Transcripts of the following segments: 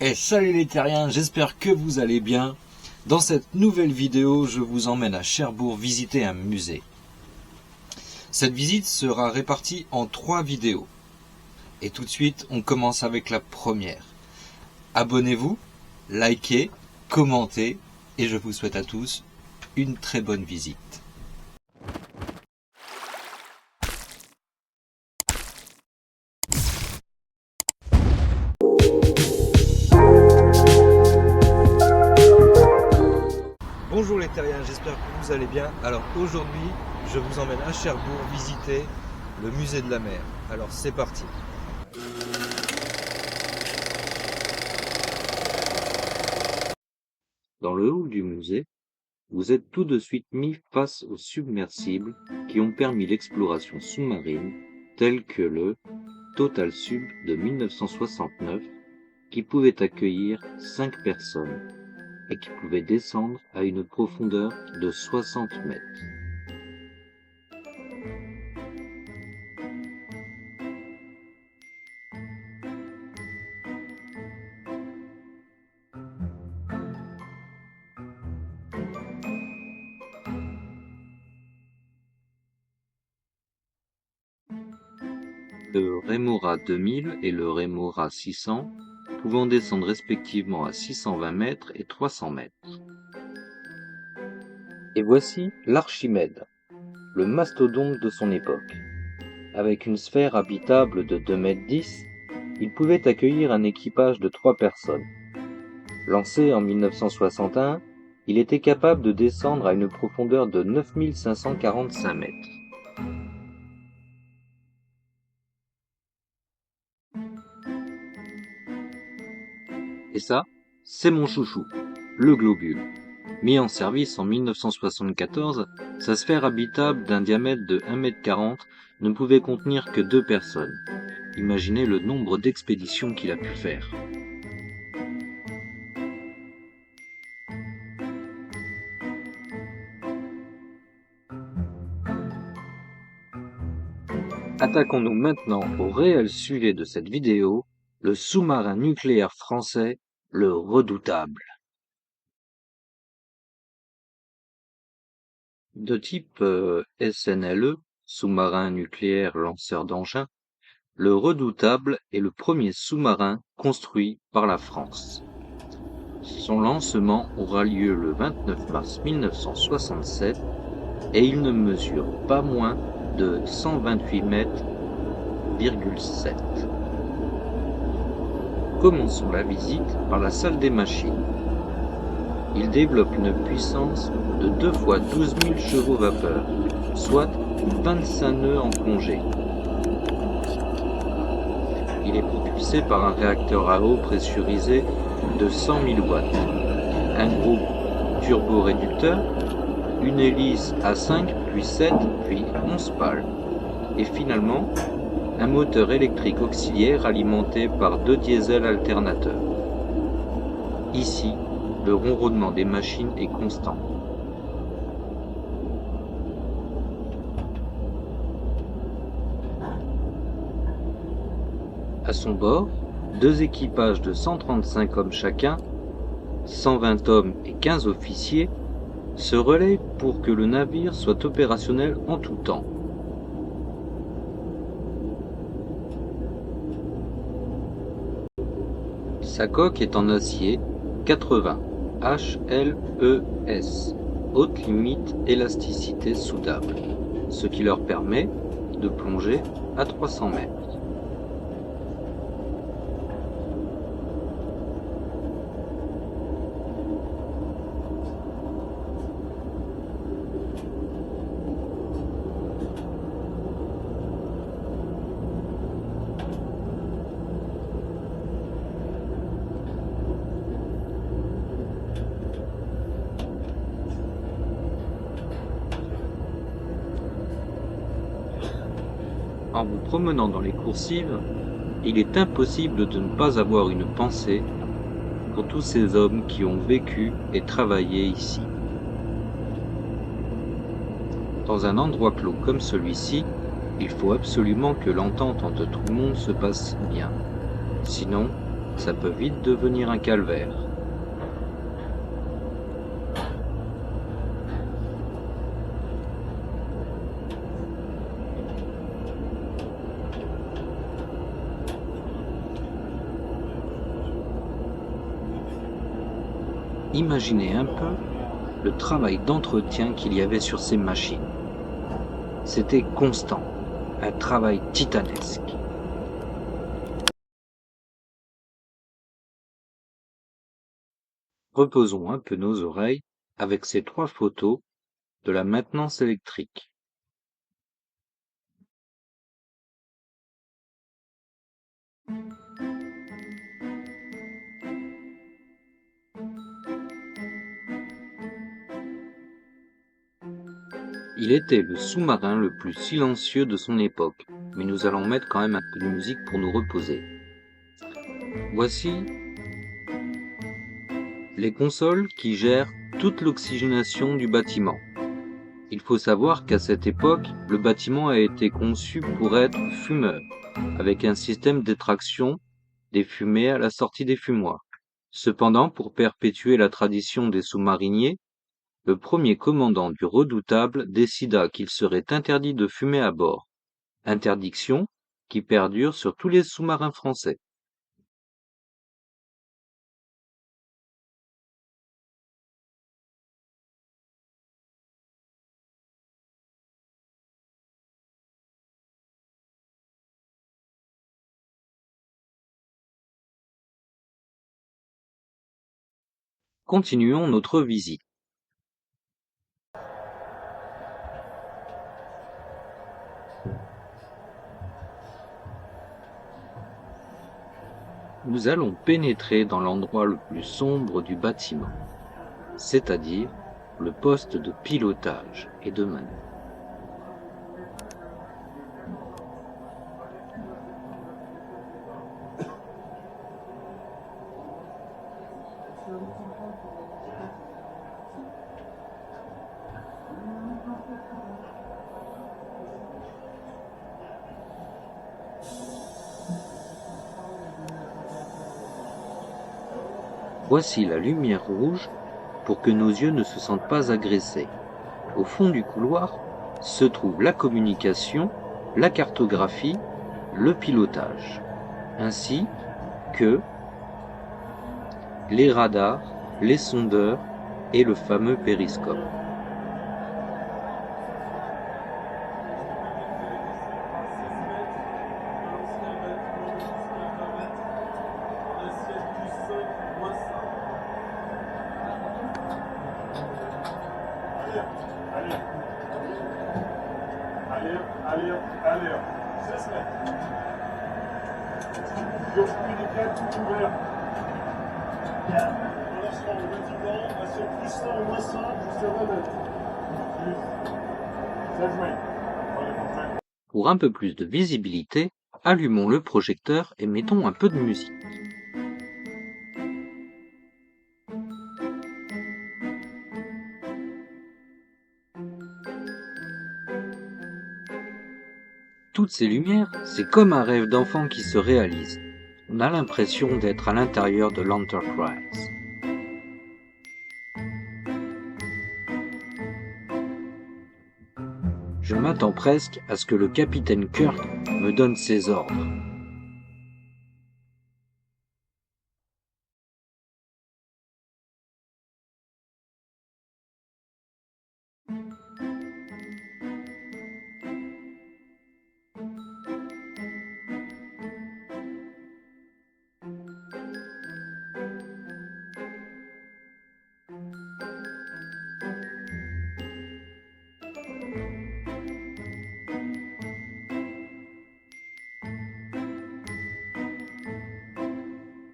Et salut les terriens, j'espère que vous allez bien. Dans cette nouvelle vidéo, je vous emmène à Cherbourg visiter un musée. Cette visite sera répartie en 3 vidéos. Et tout de suite, on commence avec la première. Abonnez-vous, likez, commentez, et je vous souhaite à tous une très bonne visite. Bonjour les terriens, j'espère que vous allez bien. Alors aujourd'hui, je vous emmène à Cherbourg visiter le musée de la mer. Alors c'est parti. Dans le hall du musée, vous êtes tout de suite mis face aux submersibles qui ont permis l'exploration sous-marine, tels que le Total Sub de 1969, qui pouvait accueillir 5 personnes et qui pouvait descendre à une profondeur de 60 mètres. Le Remora 2000 et le Remora 600, pouvant descendre respectivement à 620 mètres et 300 mètres. Et voici l'Archimède, le mastodonte de son époque. Avec une sphère habitable de 2,10 m, il pouvait accueillir un équipage de 3 personnes. Lancé en 1961, il était capable de descendre à une profondeur de 9545 mètres. Et ça, c'est mon chouchou, le Globule. Mis en service en 1974, sa sphère habitable d'un diamètre de 1,40 m ne pouvait contenir que 2 personnes. Imaginez le nombre d'expéditions qu'il a pu faire. Attaquons-nous maintenant au réel sujet de cette vidéo, le sous-marin nucléaire français, le Redoutable. De type SNLE, sous-marin nucléaire lanceur d'engins, le Redoutable est le premier sous-marin construit par la France. Son lancement aura lieu le 29 mars 1967 et il ne mesure pas moins de 128,7 mètres. Commençons la visite par la salle des machines. Il développe une puissance de 2 fois 12 000 chevaux vapeur, soit 25 nœuds en plongée. Il est propulsé par un réacteur à eau pressurisé de 100 000 watts, un groupe turboréducteur, une hélice à 5, puis 7, puis 11 pales, et finalement un moteur électrique auxiliaire alimenté par 2 diesels alternateurs. Ici, le ronronnement des machines est constant. À son bord, 2 équipages de 135 hommes chacun, 120 hommes et 15 officiers, se relaient pour que le navire soit opérationnel en tout temps. Sa coque est en acier 80 HLES, haute limite élasticité soudable, ce qui leur permet de plonger à 300 mètres. En vous promenant dans les coursives, il est impossible de ne pas avoir une pensée pour tous ces hommes qui ont vécu et travaillé ici. Dans un endroit clos comme celui-ci, il faut absolument que l'entente entre tout le monde se passe bien. Sinon, ça peut vite devenir un calvaire. Imaginez un peu le travail d'entretien qu'il y avait sur ces machines. C'était constant, un travail titanesque. Reposons un peu nos oreilles avec ces 3 photos de la maintenance électrique. Il était le sous-marin le plus silencieux de son époque, mais nous allons mettre quand même un peu de musique pour nous reposer. Voici les consoles qui gèrent toute l'oxygénation du bâtiment. Il faut savoir qu'à cette époque, le bâtiment a été conçu pour être fumeur, avec un système d'extraction des fumées à la sortie des fumoirs. Cependant, pour perpétuer la tradition des sous-mariniers, le premier commandant du Redoutable décida qu'il serait interdit de fumer à bord. Interdiction qui perdure sur tous les sous-marins français. Continuons notre visite. Nous allons pénétrer dans l'endroit le plus sombre du bâtiment, c'est-à-dire le poste de pilotage et de manœuvre. Voici la lumière rouge pour que nos yeux ne se sentent pas agressés. Au fond du couloir se trouve la communication, la cartographie, le pilotage, ainsi que les radars, les sondeurs et le fameux périscope. Allez, 16 mètres. Sur communicable tout ouvert. Pour l'instant, le bâtiment, sur plus 100 ou moins 100, jusqu'à 20 mètres. Plus 16 mètres. Pour un peu plus de visibilité, allumons le projecteur et mettons un peu de musique. Toutes ces lumières, c'est comme un rêve d'enfant qui se réalise. On a l'impression d'être à l'intérieur de l'Enterprise. Je m'attends presque à ce que le capitaine Kirk me donne ses ordres.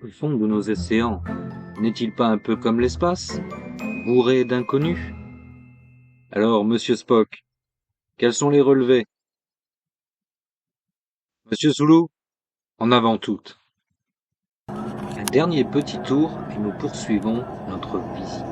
Le fond de nos océans n'est-il pas un peu comme l'espace, bourré d'inconnus? Alors, monsieur Spock, quels sont les relevés? Monsieur Sulu, en avant toutes. Un dernier petit tour et nous poursuivons notre visite.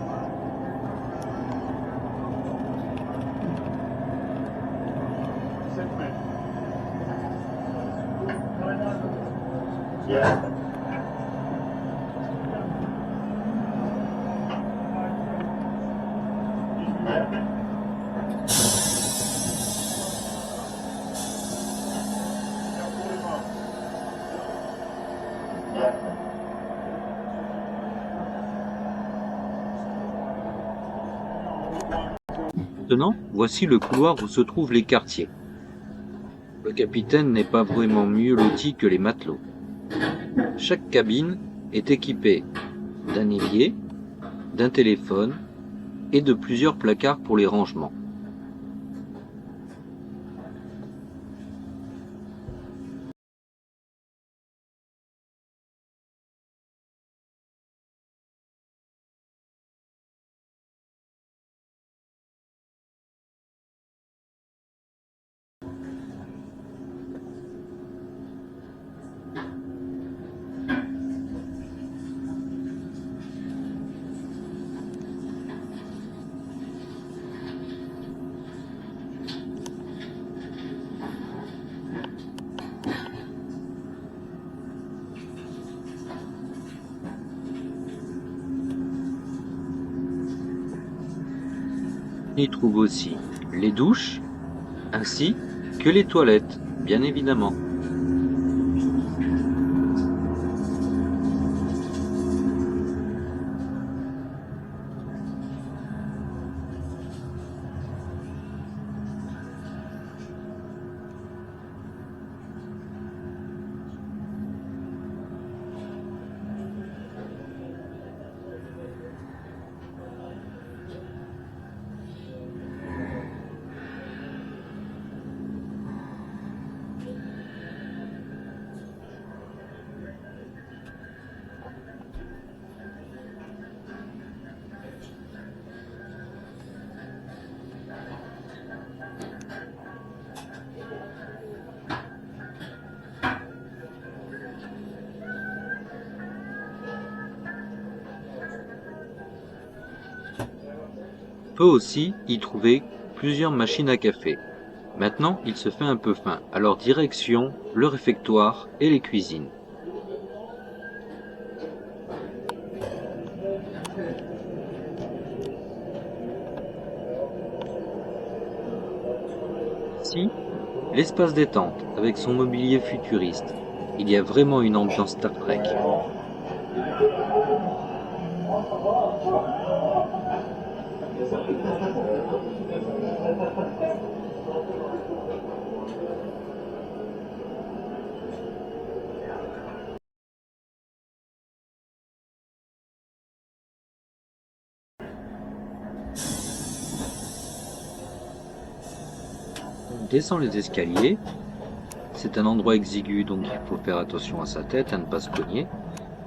Maintenant, voici le couloir où se trouvent les quartiers. Le capitaine n'est pas vraiment mieux loti que les matelots. Chaque cabine est équipée d'un évier, d'un téléphone et de plusieurs placards pour les rangements. On y trouve aussi les douches, ainsi que les toilettes, bien évidemment. On peut aussi y trouver plusieurs machines à café. Maintenant, il se fait un peu faim, alors direction le réfectoire et les cuisines. Ici, l'espace détente avec son mobilier futuriste. Il y a vraiment une ambiance Star Trek. On descend les escaliers. C'est un endroit exigu, donc il faut faire attention à sa tête, à ne pas se cogner.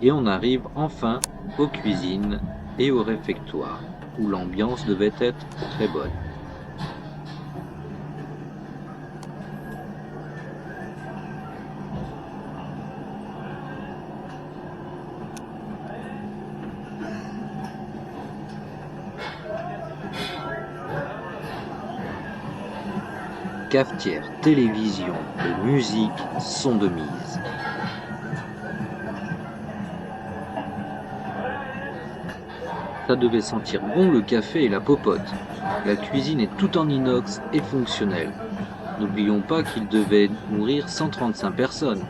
Et on arrive enfin aux cuisines et au réfectoire, où l'ambiance devait être très bonne. Cafetière, télévision et musique sont de mise. Ça devait sentir bon le café et la popote. La cuisine est tout en inox et fonctionnelle. N'oublions pas qu'il devait nourrir 135 personnes.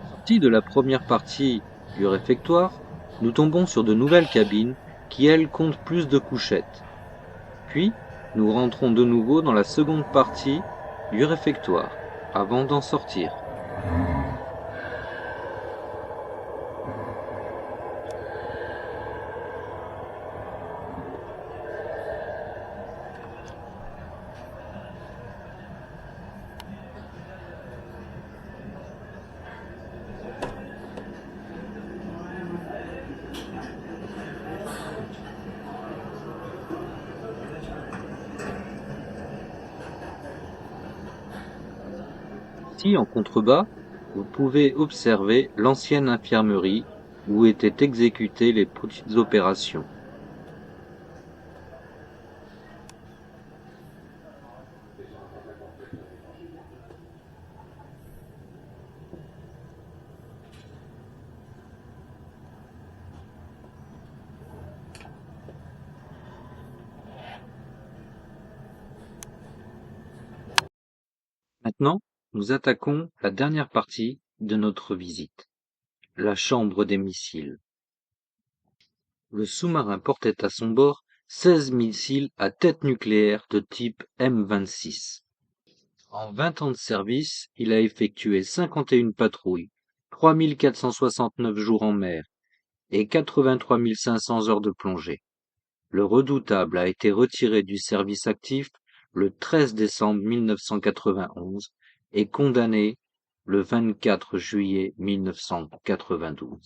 Sortis de la première partie du réfectoire, nous tombons sur de nouvelles cabines qui, elles, comptent plus de couchettes. Puis, nous rentrons de nouveau dans la seconde partie du réfectoire, avant d'en sortir. Ici, en contrebas, vous pouvez observer l'ancienne infirmerie où étaient exécutées les petites opérations. maintenant, nous attaquons la dernière partie de notre visite, la chambre des missiles. Le sous-marin portait à son bord 16 missiles à tête nucléaire de type M26. En 20 ans de service, il a effectué 51 patrouilles, 3469 jours en mer et 83 500 heures de plongée. Le Redoutable a été retiré du service actif le 13 décembre 1991 et condamné le 24 juillet 1992.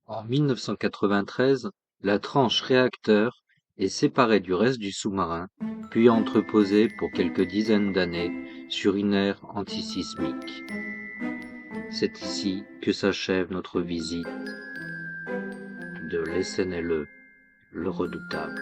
En 1993, la tranche réacteur est séparée du reste du sous-marin, puis entreposée pour quelques dizaines d'années sur une aire antisismique. C'est ici que s'achève notre visite de l'SNLE, le Redoutable.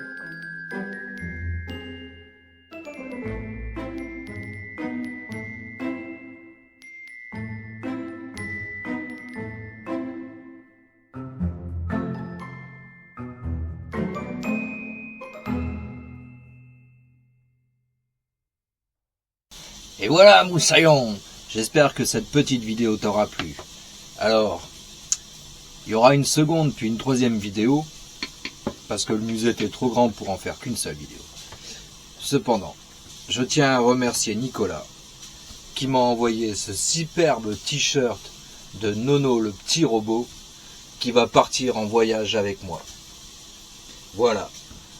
Et voilà Moussaillon, j'espère que cette petite vidéo t'aura plu. Alors, il y aura une seconde puis une troisième vidéo, parce que le musée était trop grand pour en faire qu'une seule vidéo. Cependant, je tiens à remercier Nicolas, qui m'a envoyé ce superbe t-shirt de Nono le petit robot, qui va partir en voyage avec moi. Voilà,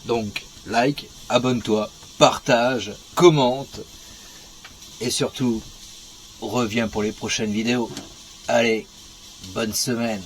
donc like, abonne-toi, partage, commente, et surtout, reviens pour les prochaines vidéos. Allez, bonne semaine.